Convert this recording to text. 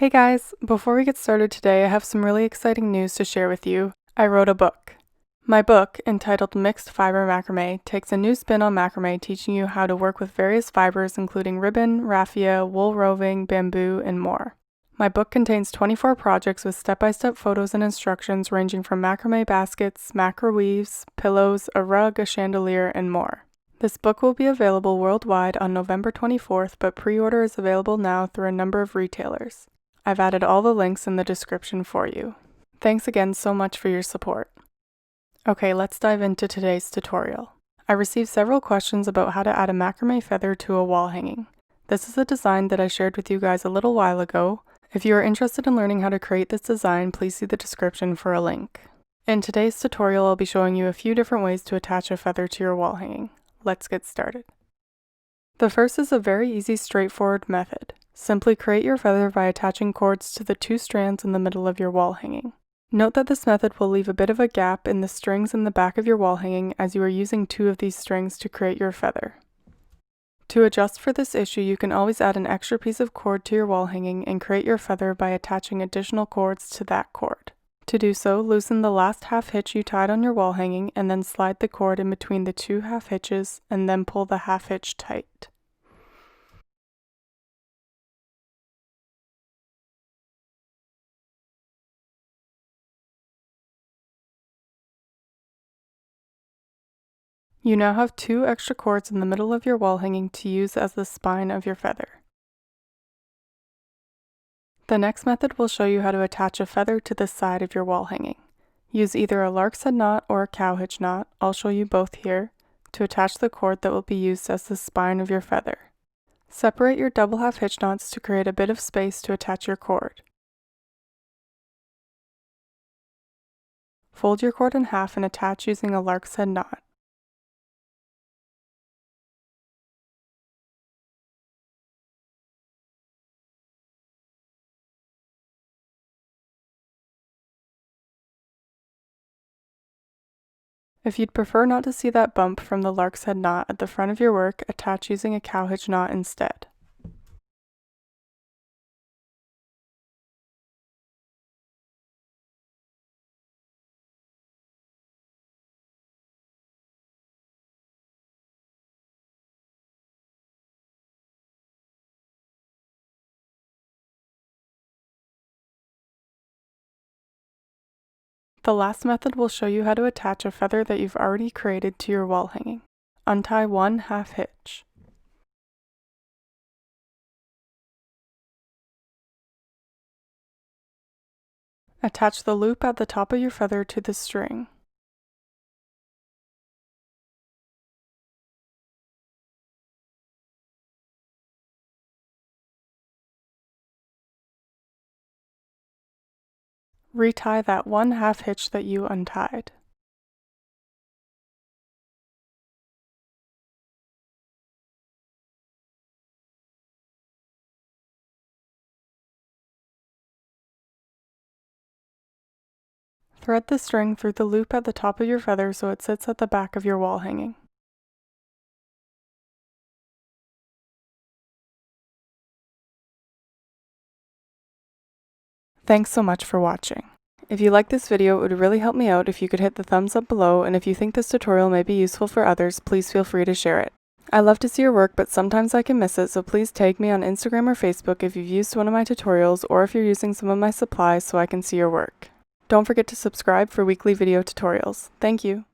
Hey guys, before we get started today, I have some really exciting news to share with you. I wrote a book. My book, entitled Mixed Fiber Macrame, takes a new spin on macrame, teaching you how to work with various fibers including ribbon, raffia, wool roving, bamboo, and more. My book contains 24 projects with step-by-step photos and instructions ranging from macrame baskets, macraweaves, pillows, a rug, a chandelier, and more. This book will be available worldwide on November 24th, but pre-order is available now through a number of retailers. I've added all the links in the description for you. Thanks again so much for your support. Okay, let's dive into today's tutorial. I received several questions about how to add a macrame feather to a wall hanging. This is a design that I shared with you guys a little while ago. If you are interested in learning how to create this design, please see the description for a link. In today's tutorial, I'll be showing you a few different ways to attach a feather to your wall hanging. Let's get started. The first is a very easy, straightforward method. Simply create your feather by attaching cords to the two strands in the middle of your wall hanging. Note that this method will leave a bit of a gap in the strings in the back of your wall hanging, as you are using two of these strings to create your feather. To adjust for this issue, you can always add an extra piece of cord to your wall hanging and create your feather by attaching additional cords to that cord. To do so, loosen the last half hitch you tied on your wall hanging and then slide the cord in between the two half hitches and then pull the half hitch tight. You now have two extra cords in the middle of your wall hanging to use as the spine of your feather. The next method will show you how to attach a feather to the side of your wall hanging. Use either a lark's head knot or a cowhitch knot, I'll show you both here, to attach the cord that will be used as the spine of your feather. Separate your double half hitch knots to create a bit of space to attach your cord. Fold your cord in half and attach using a lark's head knot. If you'd prefer not to see that bump from the lark's head knot at the front of your work, attach using a cowhitch knot instead. The last method will show you how to attach a feather that you've already created to your wall hanging. Untie one half hitch. Attach the loop at the top of your feather to the string. Retie that one half hitch that you untied. Thread the string through the loop at the top of your feather so it sits at the back of your wall hanging. Thanks so much for watching. If you like this video, it would really help me out if you could hit the thumbs up below, and if you think this tutorial may be useful for others, please feel free to share it. I love to see your work, but sometimes I can miss it, so please tag me on Instagram or Facebook if you've used one of my tutorials or if you're using some of my supplies so I can see your work. Don't forget to subscribe for weekly video tutorials. Thank you.